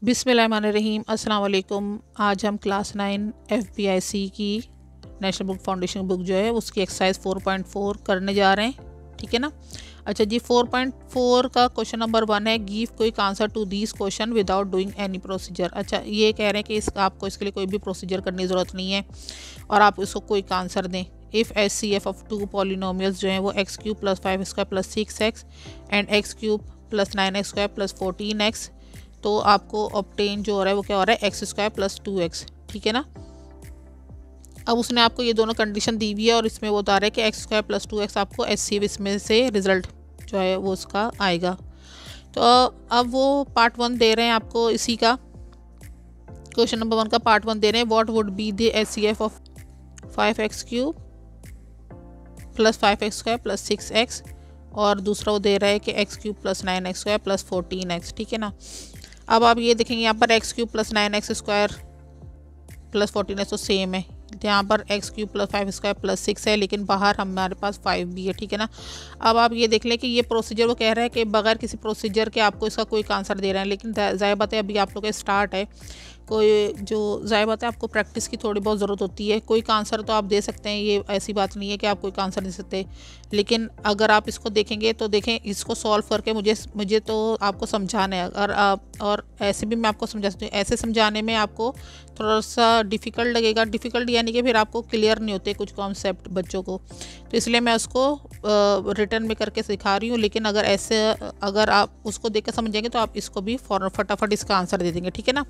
बिस्मिल्लाहिर्रहमानिर्रहीम अस्सलाम वालेकुम। आज हम क्लास 9 FBIC की नेशनल बुक फाउंडेशन बुक जो है उसकी एक्सरसाइज 4.4 करने जा रहे हैं। ठीक है ना। अच्छा जी, 4.4 का क्वेश्चन नंबर 1 है, give quick answer to this question without doing any procedure. अच्छा, ये कह रहे हैं कि आपको इसके लिए कोई भी प्रोसीजर करने की ज़रूरत नहीं है और आप इसको क्विक आंसर दें। If HCF of two polynomials जो हैं वो x³ + 5² + 6x and x³ + 9x² + 14x, तो आपको ऑब्टेन जो हो रहा है वो क्या हो रहा है, x² + 2x। ठीक है ना। अब उसने आपको ये दोनों कंडीशन दी हुई है और इसमें वो बता रहा है कि x² + 2x आपको HCF इसमें से रिजल्ट जो है वो उसका आएगा। तो अब वो पार्ट 1 दे रहे हैं आपको इसी का, क्वेश्चन नंबर 1 का पार्ट 1 दे रहे हैं। What would be the HCF of 5x³ + 5x² + 6x, और दूसरा वो दे रहा है कि x³ + 9x² + 14x। ठीक है ना। अब आप ये देखेंगे यहाँ पर x³ + 9x² + 14x तो सेम है, यहाँ पर x³ + 5² + 6 है, लेकिन बाहर हमारे पास 5 भी है। ठीक है ना। अब आप ये देख लें कि ये प्रोसीजर वो कह रहा है कि बगैर किसी प्रोसीजर के आपको इसका कोई आंसर दे रहे हैं, लेकिन ज़ाहिर बात है अभी आप लोग का स्टार्ट है, कोई जो ज़ाहिर बात है आपको प्रैक्टिस की थोड़ी बहुत ज़रूरत होती है। कोई आंसर तो आप दे सकते हैं, ये ऐसी बात नहीं है कि आप कोई आंसर दे सकते, लेकिन अगर आप इसको देखेंगे तो देखें इसको सॉल्व करके मुझे तो आपको समझाना है। अगर आप, और ऐसे भी मैं आपको समझा सकती हूँ, ऐसे समझाने में आपको थोड़ा सा डिफ़िकल्ट लगेगा। डिफ़िकल्ट यानी कि फिर आपको क्लियर नहीं होते कुछ कॉन्सेप्ट बच्चों को, तो इसलिए मैं उसको रिटर्न में करके सिखा रही हूँ। लेकिन अगर आप उसको देख कर समझेंगे तो आप इसको भी फटाफट इसका आंसर दे देंगे। ठीक है ना।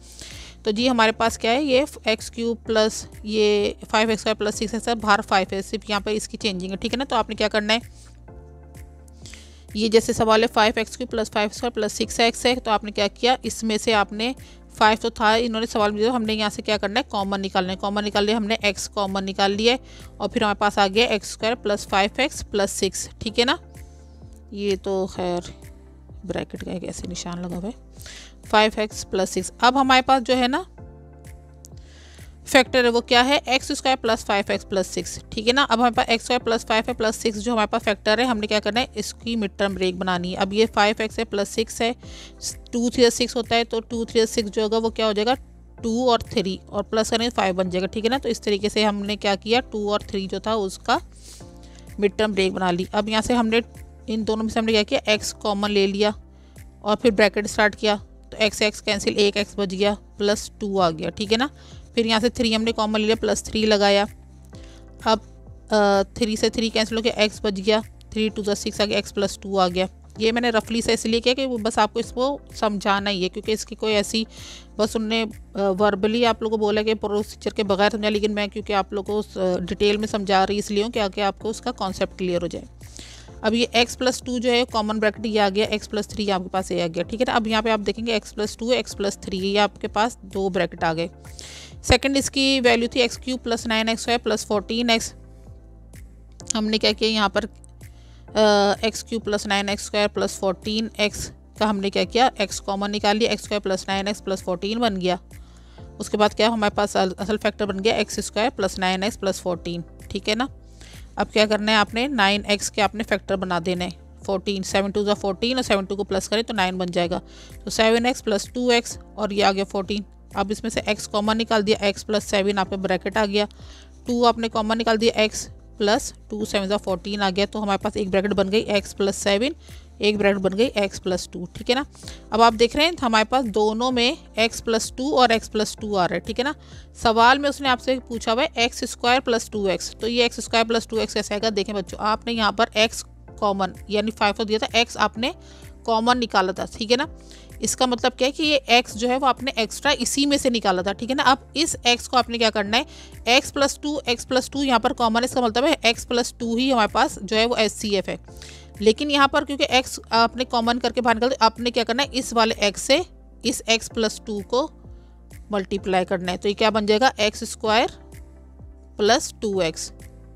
तो जी हमारे पास क्या है, ये x³ + ये 5x² + 6x है, बाहर 5 है, सिर्फ यहाँ पे इसकी चेंजिंग है। ठीक है ना। तो आपने क्या करना है, ये जैसे सवाल है 5x³ + 5² + 6x है, तो आपने क्या किया, इसमें से आपने 5 तो था, इन्होंने सवाल में दिया, हमने यहाँ से क्या करना है, कॉमन निकालना है। कॉमन निकाल लिया हमने, x कॉमन निकाल लिया है, और फिर हमारे पास आ गया x² + 5x + 6। ठीक है ना। ये तो खैर ब्रैकेट का एक ऐसे निशान लगा हुआ है, 5x + 6। अब हमारे पास जो है ना फैक्टर है वो क्या है, x² + 5x + 6। ठीक है ना। अब हमारे पास x² + 5 + 6 जो हमारे पास फैक्टर है, हमने क्या करना है, इसकी मिड टर्म ब्रेक बनानी है। अब ये 5x है + 6 है, 2 3 6 होता है, तो 2 3 6 जो होगा वो क्या हो जाएगा, 2 और 3 और प्लस करेंगे 5 बन जाएगा। ठीक है ना। तो इस तरीके से हमने क्या किया, 2 और 3 जो था उसका मिड टर्म ब्रेक बना ली। अब यहाँ से हमने इन दोनों में से हमने क्या किया, x कॉमन ले लिया और फिर ब्रैकेट स्टार्ट किया, तो x कैंसिल, 1x बच गया, +2 आ गया। ठीक है ना। फिर यहाँ से 3 हमने कॉमन ले लिया, +3 लगाया। अब 3 से 3 कैंसिल हो गया, x बच गया, 3 2 6 आ गया, x + 2 आ गया। ये मैंने रफली से इसलिए किया कि बस आपको इसको समझाना ही है, क्योंकि इसकी कोई ऐसी बस उनने वर्बली आप लोगों को बोला कि प्रोसीजर के बगैर समझा, लेकिन मैं क्योंकि आप लोगों को डिटेल में समझा रही इसलिए हूँ कि आपको उसका कॉन्सेप्ट क्लियर हो जाए। अब ये x + 2 जो है कॉमन ब्रैकेट ये आ गया, x + 3 आपके पास ये आ गया। ठीक है ना। अब यहाँ पे आप देखेंगे x + 2 x + 3 ये आपके पास 2 ब्रैकेट आ गए। सेकंड इसकी वैल्यू थी x³ + 9x² + 14x। हमने क्या किया, यहाँ पर x³ + 9x² + 14x का हमने क्या किया, x कॉमन निकाल लिया, x² + 9x + 14 बन गया। उसके बाद क्या हमारे पास असल फैक्टर बन गया x² + 9x + 14। ठीक है ना। अब क्या करना है, आपने 9x के आपने फैक्टर बना देने, 14 7 2 14 और 7 2 को प्लस करें तो 9 बन जाएगा, तो 7x + 2x और ये आ गया 14। अब इसमें से x कॉमन निकाल दिया, x + 7 आप पे ब्रैकेट आ गया, 2 आपने कॉमन निकाल दिया, x + 2 7 14 आ गया, तो हमारे पास एक ब्रैकेट बन गई x + 7, एक ब्रैकेट बन गई x + 2। ठीक है ना। अब आप देख रहे हैं हमारे पास दोनों में x + 2 और x + 2 आ रहा है। ठीक है ना। सवाल में उसने आपसे पूछा हुआ है x² + 2x, तो ये x² + 2x कैसे आएगा। देखें बच्चों, आपने यहाँ पर x कॉमन यानी 5 तो दिया था, x आपने कॉमन निकाला था। ठीक है ना। इसका मतलब क्या है कि ये x जो है वो आपने एक्स्ट्रा इसी में से निकाला था। ठीक है ना। अब इस x को आपने क्या करना है, x + 2 यहाँ पर कॉमन है, इसका मतलब है x + 2 ही हमारे पास जो है वो HCF है। लेकिन यहाँ पर क्योंकि x आपने कॉमन करके बाहर निकाल, आपने क्या करना है, इस वाले x से इस x + 2 को मल्टीप्लाई करना है, तो ये क्या बन जाएगा, x² + 2x।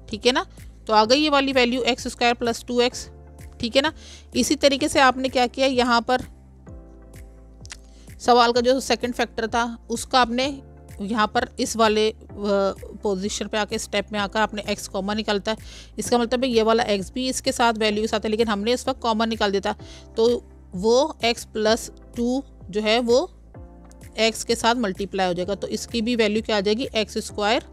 ठीक है ना। तो आ गई ये वाली वैल्यू x² + 2x। ठीक है ना। इसी तरीके से आपने क्या किया, यहाँ पर सवाल का जो सेकंड फैक्टर था उसका आपने यहाँ पर इस वाले पोजीशन पे आके स्टेप में आकर आपने x कॉमन निकालता है, इसका मतलब है ये वाला x भी इसके साथ वैल्यू के साथ है, लेकिन हमने इस वक्त कॉमन निकाल देता, तो वो x + 2 जो है वो एक्स के साथ मल्टीप्लाई हो जाएगा, तो इसकी भी वैल्यू क्या आ जाएगी, एक्स स्क्वायर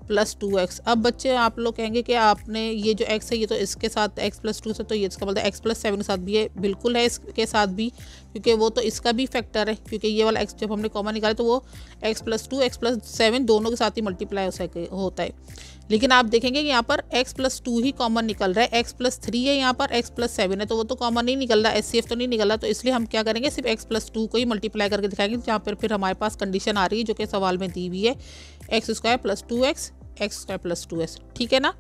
प्लस 2x। अब बच्चे आप लोग कहेंगे कि आपने ये जो x है ये तो इसके साथ x प्लस 2 से, तो ये इसका मतलब x प्लस 7 के साथ भी है, बिल्कुल है इसके साथ भी, क्योंकि वो तो इसका भी फैक्टर है, क्योंकि ये वाला x जब हमने कॉमन निकाला तो वो x प्लस 2 x प्लस 7 दोनों के साथ ही मल्टीप्लाई होता है। लेकिन आप देखेंगे कि यहाँ पर x प्लस 2 ही कॉमन निकल रहा है, x प्लस 3 है यहाँ पर, x प्लस 7 है, तो वो तो कॉमन नहीं निकल रहा, SCF तो नहीं निकल रहा, तो इसलिए हम क्या करेंगे, सिर्फ x प्लस 2 को ही मल्टीप्लाई करके दिखाएंगे, जहाँ पर फिर हमारे पास कंडीशन आ रही है जो कि सवाल में दी हुई है, x square plus 2x x square plus 2s, ठीक है ना।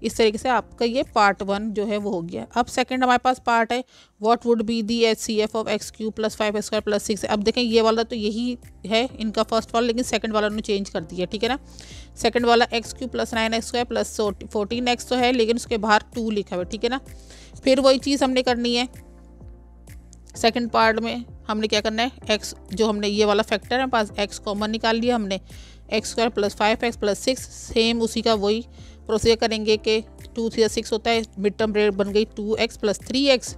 इस तरीके से आपका ये पार्ट 1 जो है वो हो गया। अब सेकंड हमारे पास पार्ट है, what would be the HCF of x cube plus 5 square plus 6। अब देखें ये वाला तो यही है इनका फर्स्ट वाला, लेकिन सेकंड वाला उन्होंने चेंज कर दिया, ठीक है ना। सेकंड वाला x cube plus 9x square plus 14x तो है, लेकिन उसके बाहर 2 लिखा हुआ है, ठीक है ना। फिर वही चीज़ हमने करनी है सेकंड पार्ट में, हमने क्या करना है, एक्स जो हमने ये वाला फैक्टर है पास, एक्स कॉमन निकाल लिया हमने, x square plus 5x plus 6, same उसी का वही प्रोसीजर करेंगे कि 2 3 6 होता है, मिड टर्म रेट बन गई 2x plus 3x,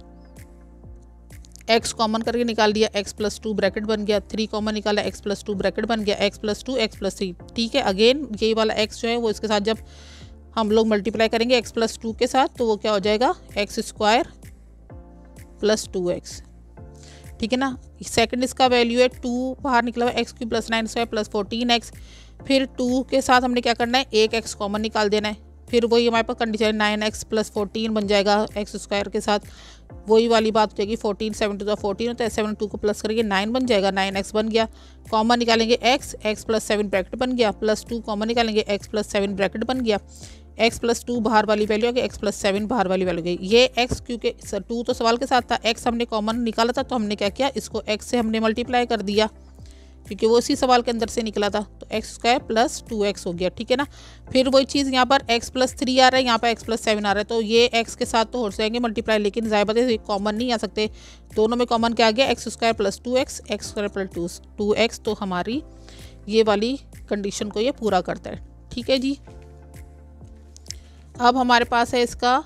x common करके निकाल दिया, x प्लस 2 ब्रैकेट बन गया, 3 कॉमन निकाला, x प्लस 2 ब्रैकेट बन गया, x प्लस 2 x प्लस 3, ठीक है। अगेन ये वाला x जो है वो इसके साथ जब हम लोग मल्टीप्लाई करेंगे x प्लस 2 के साथ, तो वो क्या हो जाएगा, एक्स स्क्वायर प्लस 2x, ठीक है ना। सेकंड इसका वैल्यू है 2 बाहर निकला हुआ, x cube plus 9 square plus 14x, फिर 2 के साथ हमने क्या करना है, एक x कॉमन निकाल देना है, फिर वही हमारे पास कंडीशन 9x प्लस 14 बन जाएगा एक्स स्क्वायर के साथ, वही वाली बात हो जाएगी, 14 7 टू 14 होता है, 7 2 को प्लस करके 9 बन जाएगा, 9x बन गया, कॉमन निकालेंगे x प्लस 7 ब्रैकेट बन गया, प्लस 2 कॉमन निकालेंगे, x प्लस 7 ब्रैकेट बन गया, x प्लस 2 बाहर वाली वैल्यू आ गई, x प्लस 7 बाहर वाली वैल्यू गई। ये x क्योंकि 2 तो सवाल के साथ था, x हमने कॉमन निकाला था, तो हमने क्या किया, इसको x से हमने मल्टीप्लाई कर दिया, क्योंकि वो इसी सवाल के अंदर से निकला था, तो एक्स स्क्वायर प्लस 2x हो गया, ठीक है ना। फिर वही चीज़ यहाँ पर x प्लस 3 आ रहा है, यहाँ पर x प्लस 7 आ रहा है, तो ये x के साथ तो हो जाएंगे मल्टीप्लाई, लेकिन ज़ाहिर बात है कॉमन नहीं आ सकते, दोनों में कॉमन क्या आ गया, x square plus 2x x square plus 2x, तो हमारी ये वाली कंडीशन को ये पूरा करता है, ठीक है जी। अब हमारे पास है इसका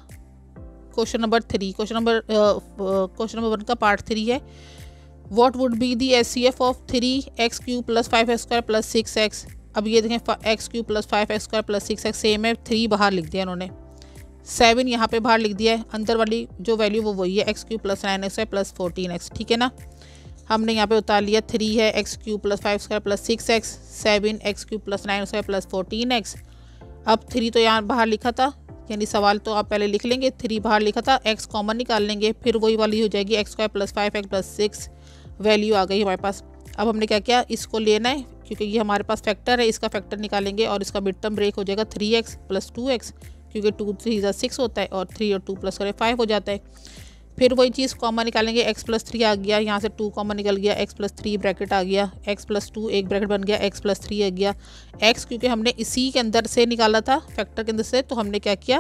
क्वेश्चन नंबर 3, क्वेश्चन नंबर 1 का पार्ट 3 है, what would be the HCF of 3x cube plus 5x square plus 6x। अब ये देखें x cube plus 5x square plus 6x same है, 3 बाहर लिख दिया इन्होंने, 7 यहाँ पे बाहर लिख दिया है, अंदर वाली जो वैल्यू वो वही है, x cube plus 9x square plus 14x, ठीक है ना। हमने यहाँ पे उतार लिया 3 है, x cube plus 5 square plus 6x, 7 x cube plus 9 square plus 14x। अब 3 तो यहाँ बाहर लिखा था, यानी सवाल तो आप पहले लिख लेंगे, 3 बाहर लिखा था, x कॉमन निकाल लेंगे, फिर वही वाली हो जाएगी x square plus 5x plus 6, value आ गई हमारे पास। अब हमने क्या किया, इसको लेना है क्योंकि ये हमारे पास फैक्टर है, इसका फैक्टर निकालेंगे और इसका मिड टर्म ब्रेक हो जाएगा 3x प्लस 2x, क्योंकि 2 3 6 होता है और 3 और 2 प्लस करें 5 हो जाता है। फिर वही चीज़ कॉमन निकालेंगे, x प्लस 3 आ गया, यहाँ से 2 कॉमन निकल गया, x प्लस 3 ब्रैकेट आ गया, x प्लस 2 एक ब्रैकेट बन गया, x प्लस 3 आ गया, x क्योंकि हमने इसी के अंदर से निकाला था फैक्टर के अंदर से, तो हमने क्या किया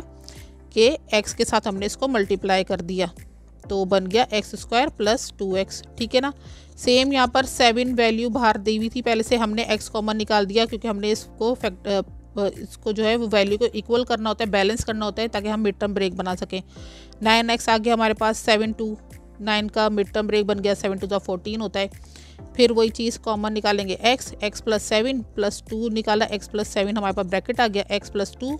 कि x के साथ हमने इसको मल्टीप्लाई कर दिया, तो बन गया एक्स स्क्वायर प्लस 2x, ठीक है ना। सेम यहाँ पर 7 वैल्यू बाहर दी हुई थी, पहले से हमने x कॉमन निकाल दिया, क्योंकि हमने इसको जो है वो वैल्यू को इक्वल करना होता है, बैलेंस करना होता है, ताकि हम मिड टर्म ब्रेक बना सकें। 9x आ गया हमारे पास, 7 2 9 का मिड टर्म ब्रेक बन गया, 7 2 14 होता है। फिर वही चीज़ कॉमन निकालेंगे, x प्लस 7 प्लस 2 निकाला, x प्लस 7 हमारे पास ब्रैकेट आ गया, x प्लस 2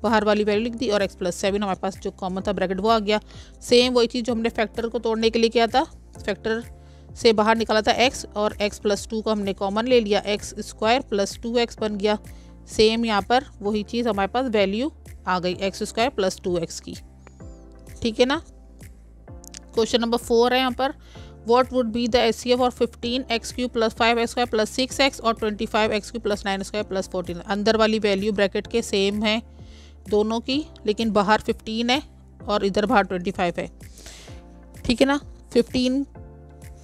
बाहर वाली वैल्यू लिख दी, और x प्लस 7 हमारे पास जो कॉमन था ब्रैकेट वो आ गया। सेम वही चीज़ जो हमने फैक्टर को तोड़ने के लिए किया था, फैक्टर से बाहर निकाला था x, और x प्लस 2 को हमने कॉमन ले लिया, एक्स स्क्वायर प्लस 2x बन गया। सेम यहाँ पर वही चीज़ हमारे पास वैल्यू आ गई, एक्स स्क्वायर प्लस 2x की, ठीक है ना। क्वेश्चन नंबर 4 है यहाँ पर, what would be the HCF और 15x cube plus 5x square plus 6x और 25x cube plus 9 square plus 14। अंदर वाली वैल्यू ब्रैकेट के सेम है दोनों की, लेकिन बाहर 15 है और इधर बाहर 25 है, ठीक है ना। 15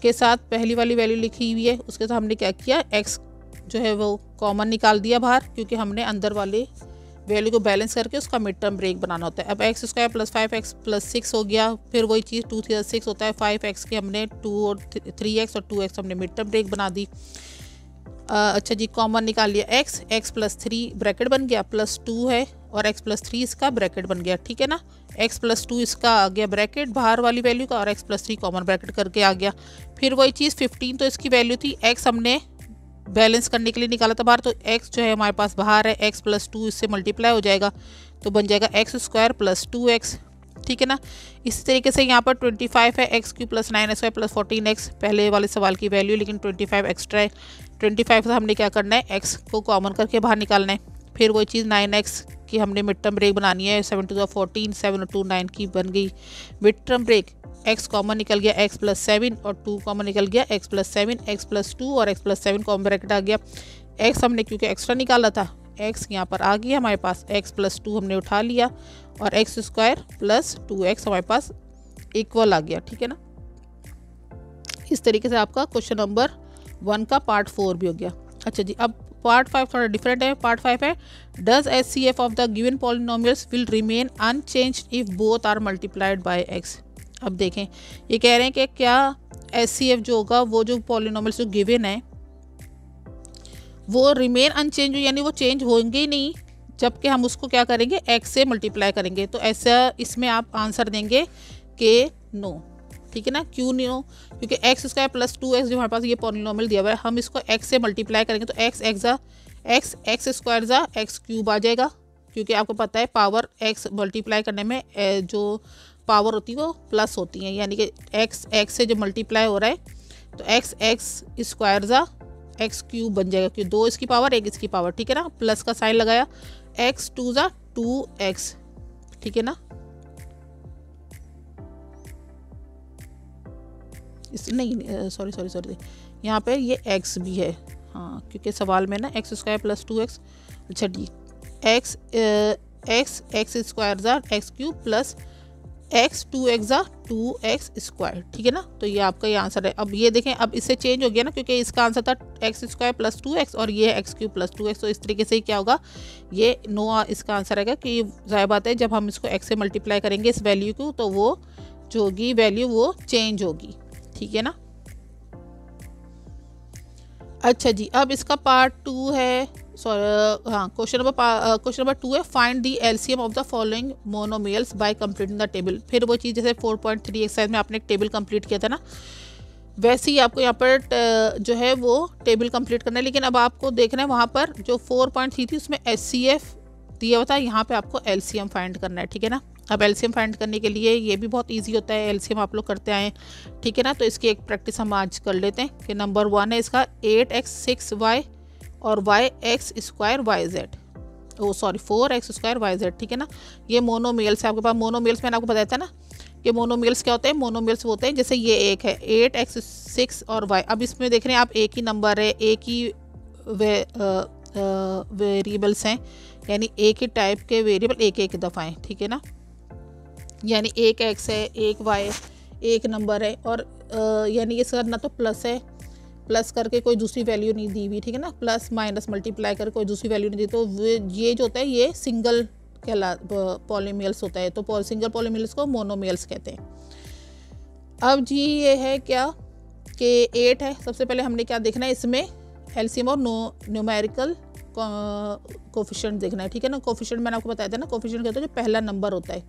के साथ पहली वाली वैल्यू लिखी हुई है, उसके साथ हमने क्या किया, x जो है वो कॉमन निकाल दिया बाहर, क्योंकि हमने अंदर वाले वैल्यू को बैलेंस करके उसका मिड टर्म ब्रेक बनाना होता है। अब x square plus 5x plus 6 हो गया, फिर वही चीज़ 2 3 6 होता है, 5x के हमने 2 और 3x और 2x हमने मिड टर्म ब्रेक बना दी। अच्छा जी, कॉमन निकाल लिया x प्लस 3 ब्रैकेट बन गया, प्लस 2 है और x प्लस 3 इसका ब्रैकेट बन गया, ठीक है ना। x प्लस 2 इसका आ गया ब्रैकेट बाहर वाली वैल्यू का, और x प्लस 3 कॉमन ब्रैकेट करके आ गया। फिर वही चीज़ 15 तो इसकी वैल्यू थी, x हमने बैलेंस करने के लिए निकाला था बाहर, तो x जो है हमारे पास बाहर है, x प्लस 2 इससे मल्टीप्लाई हो जाएगा तो बन जाएगा एक्स स्क्वायर प्लस 2x, ठीक है ना। इसी तरीके से यहाँ पर 25 है, x Q plus 9x plus 14x, पहले वाले सवाल की वैल्यू, लेकिन 25 एक्स्ट्रा है। 25 से हमने क्या करना है, x को कॉमन करके बाहर निकालना है। फिर वही चीज़ 9x की हमने मिड टर्म ब्रेक बनानी है, 7 टू द 14, 7 टू 9 की बन गई mid term break. x common निकल गया, x प्लस 7 और 2 कॉमन निकल गया, x प्लस 7, x प्लस 2 और x प्लस 7 कॉमन ब्रैकेट आ गया। x हमने क्योंकि एक्स्ट्रा निकाला था, x यहाँ पर आ गया हमारे पास, x प्लस 2 हमने उठा लिया और एक्स स्क्वायर प्लस 2x हमारे पास इक्वल आ गया, ठीक है ना। इस तरीके से आपका क्वेश्चन नंबर 1 का पार्ट 4 भी हो गया। अच्छा जी, अब पार्ट 5 थोड़ा डिफरेंट है। पार्ट 5 है, does HCF of the given polynomials will remain unchanged if both are multiplied by x। अब देखें, ये कह रहे हैं कि क्या HCF जो होगा, वो जो पॉलिनोमियल्स जो गिवन है वो रिमेन अनचेंज, यानी वो चेंज होंगे ही नहीं जबकि हम उसको क्या करेंगे, x से मल्टीप्लाई करेंगे। तो ऐसा इसमें आप आंसर देंगे कि नो, ठीक है ना। क्यों नहीं नो, क्योंकि एक्स स्क्वायर प्लस 2x जो हमारे पास ये पॉलिनोमियल दिया हुआ है, हम इसको x से मल्टीप्लाई करेंगे तो एक्स स्क्वायर ज़ा एक्स क्यूब आ जाएगा, क्योंकि आपको पता है पावर x मल्टीप्लाई करने में जो पावर होती है वो प्लस होती है, यानी कि x से जो मल्टीप्लाई हो रहा है तो एक्स स्क्वायर ज़ा एक्स क्यूब बन जाएगा, क्योंकि 2 इसकी पावर 1 इसकी पावर, ठीक है ना। प्लस का साइन लगाया, एक्स 2 ज़ा 2x, ठीक है ना। इस नहीं सॉरी यहाँ पे ये x भी है, हाँ, क्योंकि सवाल में ना एक्स स्क्वायर प्लस 2x। अच्छा जी, एक्स स्क्वायर ज़ा x cube plus x 2x ज़ा 2x स्क्वायर, ठीक है ना। तो ये आपका ये आंसर है। अब ये देखें, अब इससे चेंज हो गया ना, क्योंकि इसका आंसर था एक्स स्क्वायर प्लस 2x और ये एक्स क्यूब प्लस 2x, तो इस तरीके से ही क्या होगा, ये नो इसका आंसर आएगा। कि ज़ाहिर बात है जब हम इसको x से मल्टीप्लाई करेंगे इस वैल्यू को, तो वो जो होगी वैल्यू वो चेंज होगी, ठीक है ना। अच्छा जी, अब इसका पार्ट 2 है, हाँ, क्वेश्चन नंबर 2 है, find the LCM of the following monomials bye completing the table. फिर वो चीज़ जैसे 4.3 एक्सरसाइज में आपने एक टेबल कंप्लीट किया था ना, वैसे ही आपको यहाँ पर जो है वो टेबल कंप्लीट करना है। लेकिन अब आपको देखना है वहाँ पर जो 4.3 थी उसमें HCF दिया हुआ था, यहाँ पे आपको LCM फाइंड करना है, ठीक है ना। अब LCM फाइंड करने के लिए ये भी बहुत इजी होता है, LCM आप लोग करते आए, ठीक है ना। तो इसकी एक प्रैक्टिस हम आज कर लेते हैं कि नंबर 1 है इसका 8x 6y और yx square yz, 4x square yz, ठीक है ना। ये मोनोमियल्स है आपके पास। मोनोमियल्स मैंने आपको बताया था ना कि मोनोमियल्स क्या होते हैं, मोनोमियल्स होते हैं जैसे ये एक है 8x 6 और y। अब इसमें देख रहे हैं आप, एक ही नंबर है, एक ही वेरिएबल्स हैं, यानी एक ही टाइप के वेरिएबल एक दफ़ा हैं, ठीक है ना। यानी एक x है, एक y, एक नंबर है, और यानी इसका ना तो प्लस है, प्लस करके कोई दूसरी वैल्यू नहीं दी हुई, ठीक है ना। प्लस माइनस मल्टीप्लाई करके कोई दूसरी वैल्यू नहीं दी, तो ये जो होता है ये सिंगल पॉलीमियल्स होता है, तो सिंगल पॉलीमियल्स को मोनोमियल्स कहते हैं। अब जी ये है क्या कि 8 है, सबसे पहले हमने क्या देखना है इसमें, एलसीएम और न्यूमेरिकल कोफिशिएंट देखना है, ठीक है ना। कोफिशिएंट मैंने आपको बताया था ना, कोफिशिएंट कहते हैं जो पहला नंबर होता है,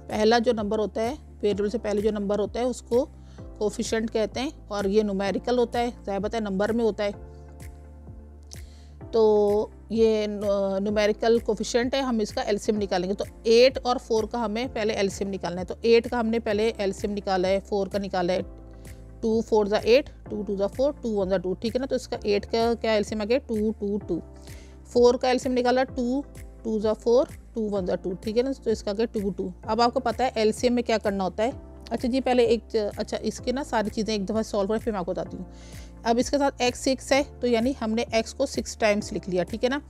पहला जो नंबर होता है वेरिएबल से पहले जो नंबर होता है उसको कोफिशिएंट कहते हैं, और ये न्यूमेरिकल होता है, ज़ाहिर बात है नंबर में होता है। तो ये न्यूमेरिकल कोफिशिएंट है, हम इसका एलसीएम निकालेंगे। तो 8 और 4 का हमें पहले एलसीएम निकालना है। तो 8 का हमने पहले एलसीएम निकाला है, 4 का निकाला है, 2 4 ज़ा 8, 2 2 ज़ा 4, 2 1 ज़ा 2, ठीक है ना। तो इसका 8 का क्या एलसीएम आ गया, 2 2 2। 4 का एलसीएम निकाला 2 2 ज़ा 4, 2 1 ज़ा 2, ठीक है ना। तो इसका क्या 2 2। अब आपको पता है एलसीएम में क्या करना होता है। अच्छा जी, पहले अच्छा इसके ना सारी चीज़ें एक दफ़ा सॉल्व करें फिर मैं आपको बताती हूँ। अब इसके साथ x 6 है, तो यानी हमने x को 6 टाइम्स लिख लिया, ठीक है ना।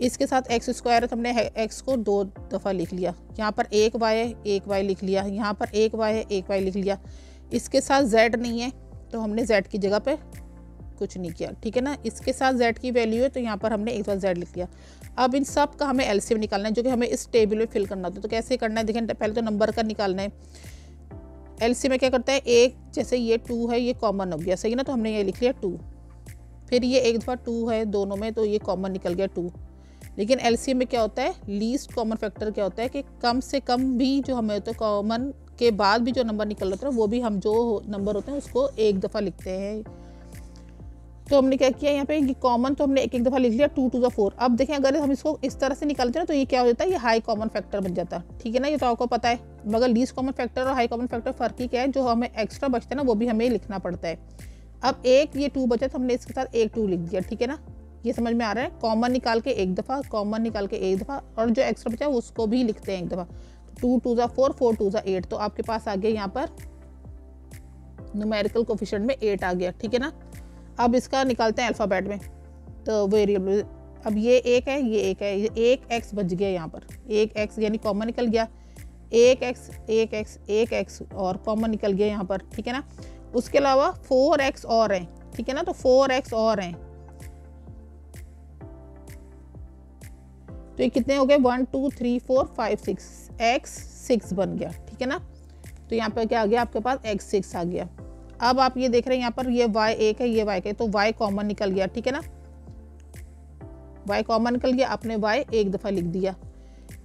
इसके साथ x स्क्वायर है, तो हमने x को 2 दफ़ा लिख लिया। यहाँ पर एक y है, एक y लिख लिया। यहाँ पर एक y है, एक y लिख लिया। इसके साथ z नहीं है, तो हमने z की जगह पे कुछ नहीं किया, ठीक है ना। इसके साथ z की वैल्यू है, तो यहाँ पर हमने एक बार z लिख लिया। अब इन सब का हमें एलसीएम निकालना है, जो कि हमें इस टेबल में फिल करना होता है। तो कैसे करना है, देखें पहले तो नंबर का निकालना है। एलसीएम में क्या करता है, एक जैसे ये 2 है, ये कॉमन हो गया, सही ना, तो हमने ये लिख लिया 2। फिर ये एक दफ़ा 2 है दोनों में, तो ये कॉमन निकल गया 2। लेकिन एलसीएम में क्या होता है, लीस्ट कॉमन फैक्टर क्या होता है कि कम से कम भी जो हमें होता है, कॉमन के बाद भी जो नंबर निकल रहा है वो भी हम जो नंबर होते हैं उसको एक दफ़ा लिखते हैं। तो हमने क्या किया यहाँ पे कि कॉमन तो हमने एक एक दफ़ा लिख लिया 2 टू द 4। अब देखें अगर हम इसको इस तरह से निकालते हैं तो ये क्या हो जाता है, ये हाई कॉमन फैक्टर बन जाता है, ठीक है ना। ये तो आपको पता है, मगर लीस्ट कॉमन फैक्टर और हाई कॉमन फैक्टर फ़र्क ही क्या है, जो हमें एक्स्ट्रा बचता है ना वो भी हमें लिखना पड़ता है। अब एक ये 2 बचा तो हमने इसके साथ एक 2 लिख दिया, ठीक है ना। ये समझ में आ रहा है, कॉमन निकाल के एक दफ़ा, कॉमन निकाल के एक दफ़ा, और जो एक्स्ट्रा बचा है उसको भी लिखते हैं एक दफ़ा। 2 टू ज़ा 4, 4 टू ज़ा 8, तो आपके पास आ गया यहाँ पर न्यूमेरिकल कोफिशिएंट में 8 आ गया, ठीक है ना। अब इसका निकालते हैं अल्फ़ाबेट में, तो वेरिएबल, अब ये एक है, ये एक है, ये एक एक्स बच गया यहाँ पर, एक एक्स यानी कॉमन निकल गया, एक एक्स एक एक्स एक एक्स और कॉमन निकल गया यहाँ पर, ठीक है ना। उसके अलावा 4x और हैं, ठीक है ना, तो 4x और हैं, तो ये कितने हो गए, 1 2 3 4 5 6, x 6 बन गया, ठीक है ना। तो यहाँ पर क्या आ गया आपके पास, x 6 आ गया। अब आप ये देख रहे हैं यहाँ पर ये y एक है, ये y का है, तो y कॉमन निकल गया, ठीक है ना, y कॉमन निकल गया, आपने y एक दफ़ा लिख दिया।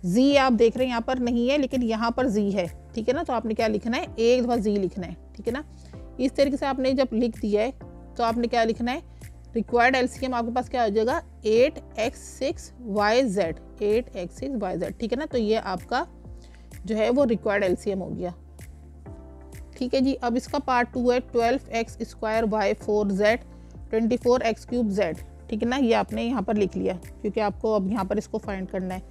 z आप देख रहे हैं यहाँ पर नहीं है, लेकिन यहाँ पर z है, ठीक है ना, तो आपने क्या लिखना है, एक दफ़ा z लिखना है, ठीक है ना। इस तरीके से आपने जब लिख दिया है तो आपने क्या लिखना है, रिक्वायर्ड एलसीएम आपके पास क्या हो जाएगा, 8x6yz, 8x6yz, ठीक है ना। तो ये आपका जो है वो रिक्वायर्ड एलसीएम हो गया, ठीक है जी। अब इसका पार्ट 2 है, 12x² y4z 24x³ z, ठीक है ना। ये आपने यहाँ पर लिख लिया क्योंकि आपको अब यहाँ पर इसको फाइंड करना है।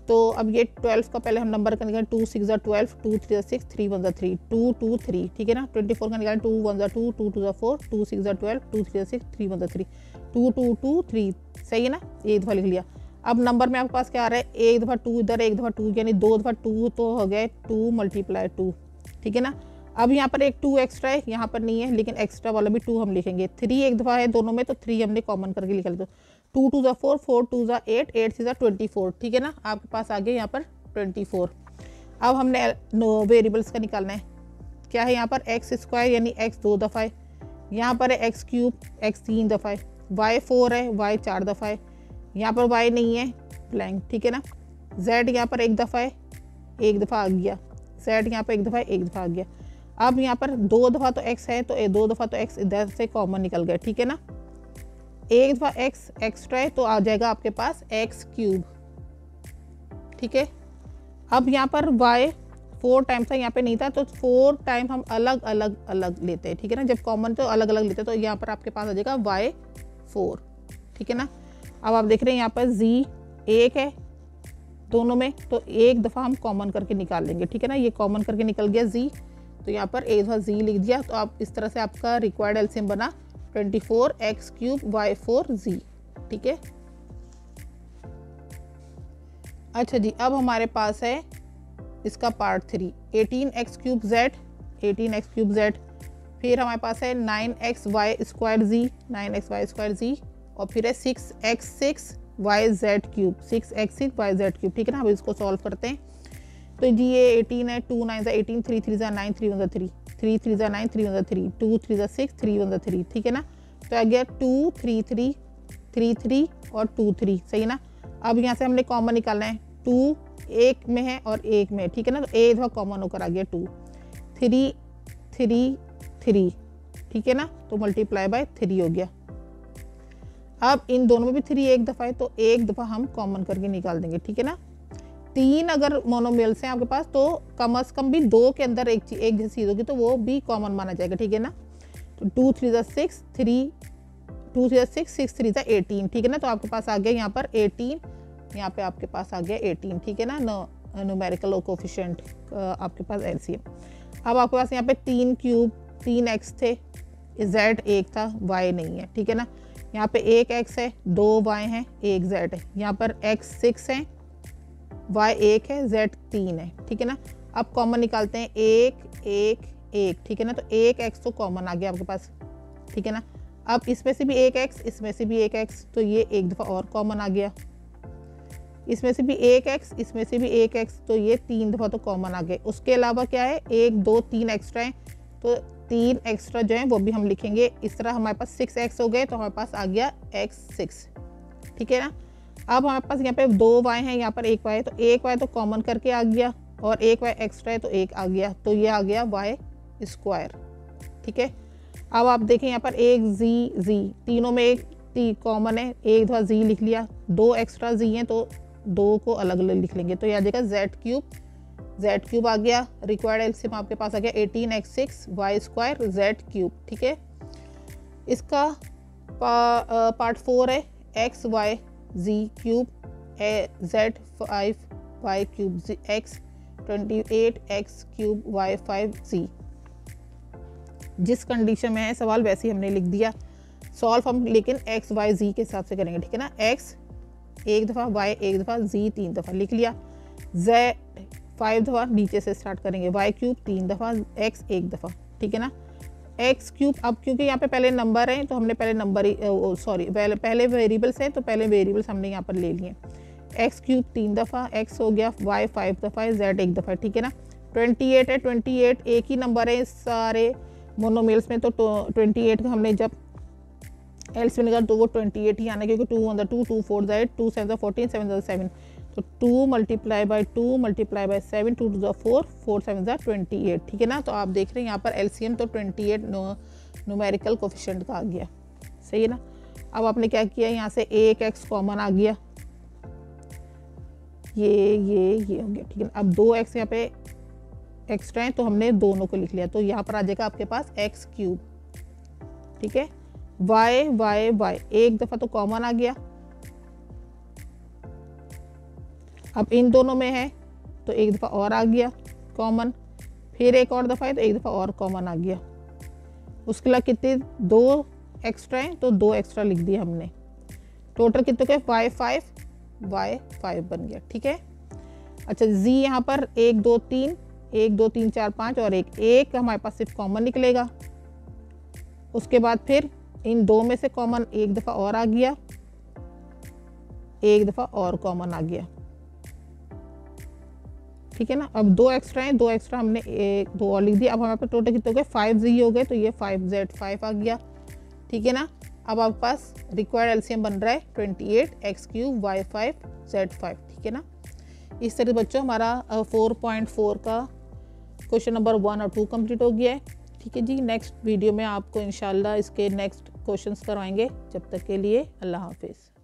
तो अब ये 12 का पहले हम नंबर का निकालें, 2 6 12, 2 3 6, 3 1 3, 2 2 3, ठीक है ना। 24 का निकालें, 2 1 2, 2 2 4, 2 6 12, 2 3 6, 3 1 3, 2 2 2 3, सही है ना, एक दफ़ा लिख लिया। अब नंबर में आपके पास क्या आ रहा है, एक दफ़ा 2 इधर, एक दफ़ा 2, यानी 2 दफ़ा 2 तो हो गए 2 × 2, ठीक है ना। अब यहाँ पर एक 2 एक्स्ट्रा है, यहाँ पर नहीं है, लेकिन एक्स्ट्रा वाला भी 2 हम लिखेंगे। 3 एक दफ़ा है दोनों में, तो 3 हमने कॉमन करके लिख लिया। 2 टू ज़ा 4, 4 टू ज़ा 8, 8 से ज़ा 24, ठीक है ना। आपके पास आ गया यहाँ पर 24। अब हमने वेरिएबल्स का निकालना है, क्या है यहाँ पर, x² यानी x 2 दफ़ा है, यहाँ पर है x³ x 3 दफ़ा है, y 4 है, y 4 दफ़ा है, यहाँ पर y नहीं है, ब्लैंक, ठीक है ना। z यहाँ पर एक दफ़ा है, एक दफ़ा आ गया, z यहाँ पर एक दफ़ा है, एक दफ़ा आ गया। अब यहाँ पर 2 दफ़ा तो x है, तो 2 दफ़ा तो x इधर से कॉमन निकल गया, ठीक है ना। एक दफ़ा x एक्स्ट्रा है तो आ जाएगा आपके पास x³, ठीक है। अब यहाँ पर y 4 टाइम्स था, यहाँ पे नहीं था, तो 4 टाइम हम अलग अलग अलग लेते हैं, ठीक है ना। जब कॉमन तो अलग अलग लेते हैं, तो यहाँ पर आपके पास आ जाएगा y4, ठीक है ना। अब आप देख रहे हैं यहाँ पर z एक है दोनों में, तो एक दफ़ा हम कॉमन करके निकाल लेंगे, ठीक है ना। ये कॉमन करके निकल गया z, तो यहाँ पर एक दफ़ा z लिख दिया। तो आप इस तरह से आपका रिक्वायर्ड एलसीएम बना 24x³ y4z, ठीक है। अच्छा जी, अब हमारे पास है इसका part 3, 18x³ z, 18x³ z, फिर हमारे पास है 9xy² z, 9xy²z, और फिर है 6x6yz³, 6x6yz³, ठीक है ना। अब इसको सॉल्व करते हैं, तो जी ये 18 है, 2 9 18, 3 3 9, 3 1 3, 3 3 9, 3 1 3, 2 3 6, 3 1 3, ठीक है ना। तो आ गया 2 3 3 3 3 और 2 3, सही है ना। अब यहाँ से हमने कॉमन निकालना है, 2 एक में है और एक में, ठीक है ना। तो एक दफ़ा कॉमन होकर आ गया 2, 3 3 3, ठीक है ना। तो मल्टीप्लाई बाय 3 हो गया। अब इन दोनों में भी 3 एक दफ़ा है, तो एक दफ़ा हम कॉमन करके निकाल देंगे, ठीक है ना। 3 अगर मोनोमियल्स हैं आपके पास, तो कम से कम भी 2 के अंदर एक जैसी चीज़ होगी, तो वो भी कॉमन माना जाएगा, ठीक है ना। तो 2 3 6, 3 2 3 6, 6 3 18, ठीक है ना। तो आपके पास आ गया यहाँ पर 18, यहाँ पे आपके पास आ गया 18, ठीक है ना। न्यूमेरिकल कोफिशिएंट आपके पास एलसीएम। अब आपके पास यहाँ पे 3³ 3x थे, z एक था, y नहीं है, ठीक है ना। यहाँ पे 1x है, 2y है, 1z है, यहाँ पर x 6 है, y 1 है, z 3 है, ठीक है ना। अब कॉमन निकालते हैं, 1 1 1, ठीक है ना। तो 1x तो कॉमन आ गया आपके पास, ठीक है ना। अब इसमें से भी 1x, इसमें से भी 1x, तो ये एक दफ़ा और कॉमन आ गया। इसमें से भी 1x, इसमें से भी 1x, तो ये 3 दफ़ा तो कॉमन आ गए। उसके अलावा क्या है, 1 2 3 एक्स्ट्रा हैं, तो 3 एक्स्ट्रा जो है वो भी हम लिखेंगे। इस तरह हमारे पास 6x हो गए, तो हमारे पास आ गया x6, ठीक है ना। अब हमारे पास यहाँ पे 2y हैं, यहाँ पर 1y है, तो 1y तो कॉमन करके आ गया, और 1y एक्स्ट्रा है तो 1 आ गया, तो ये आ गया y², ठीक है। अब आप देखें यहाँ पर एक जी तीनों में एक टी कॉमन है, एक दफ़ा जी लिख लिया, 2 एक्स्ट्रा जी हैं तो 2 को अलग अलग लिख लेंगे, तो यह आ जाएगा जेड क्यूब आ गया। रिक्वायर्ड एलसीएम आपके पास आ गया 18x6 Y square Z cube. ठीक है, इसका पार्ट 4 है x y g cube z 5 y cube x 28 x cube y 5 g. जिस कंडीशन में है सवाल वैसे ही हमने लिख दिया। सॉल्व हम लेकिन एक्स वाई जी के हिसाब से करेंगे। ठीक है ना, एक्स एक दफ़ा, वाई एक दफ़ा, जी 3 दफ़ा लिख लिया, जेड 5 दफ़ा नीचे से स्टार्ट करेंगे, वाई क्यूब 3 दफ़ा, एक्स एक दफ़ा। ठीक है ना, एक्स क्यूब अब क्योंकि यहाँ पे पहले नंबर हैं तो हमने पहले नंबर ही पहले वेरिएबल्स हैं तो पहले वेरिएबल्स हमने यहाँ पर ले लिए। एक्स क्यूब 3 दफ़ा, एक्स हो गया, वाई 5 दफ़ा, जेड एक दफ़ा। ठीक है ना, 28 है, 28 एक ही नंबर है सारे मोनोमिल्स में, तो 28 का हमने जब एलसीएम निकाला तो वो 28 ही आना, क्योंकि 2 ऑन द 2, 2 4 ज़ 8, 2 7 14, 7 ज़ 7, तो 2 मल्टीप्लाई बाई 2 मल्टीप्लाई बाई 7, 2 2 ज़ 4, 4 7 ज़ 28। ठीक है ना, तो आप देख रहे हैं यहाँ पर एलसीएम तो 28 न्यूमेरिकल कोफिशिएंट का आ गया। सही है ना। अब आपने क्या किया, यहाँ से एक एक्स कॉमन आ गया, ये हो गया। ठीक है, अब 2 एक्स यहाँ पे एक्स्ट्रा है तो हमने दोनों को लिख लिया, तो यहाँ पर आ जाएगा आपके पास एक्स क्यूब। ठीक है, वाई वाई वाई एक दफ़ा तो कॉमन आ गया, अब इन दोनों में है तो एक दफ़ा और आ गया कॉमन, फिर एक और दफ़ा है तो एक दफ़ा और कॉमन आ गया। उसके अलावा कितने 2 एक्स्ट्रा हैं तो 2 एक्स्ट्रा लिख दिया हमने। टोटल कितने के वाई 5 बन गया। ठीक है, अच्छा जी यहाँ पर 1 2 3 1 2 3 4 5 और एक हमारे पास सिर्फ कॉमन निकलेगा। उसके बाद फिर इन 2 में से कॉमन एक दफ़ा और आ गया, एक दफ़ा और कॉमन आ गया। ठीक है ना, अब 2 एक्स्ट्रा हैं, 2 एक्स्ट्रा हमने 2 और लिख दिया। अब हमारे पास टोटल कितने हो गए 5 जी हो गए, तो ये 5 जेड 5 आ गया। ठीक है ना, अब आपके पास रिक्वायर्ड एलसीएम बन रहा है 28 एक्स क्यूब वाई 5 जेड 5। ठीक है ना, इस तरह बच्चों हमारा 4.4 का क्वेश्चन नंबर 1 और 2 कंप्लीट हो गया है। ठीक है जी, नेक्स्ट वीडियो में आपको इंशाल्लाह इसके नेक्स्ट क्वेश्चंस करवाएंगे। जब तक के लिए अल्लाह हाफिज़।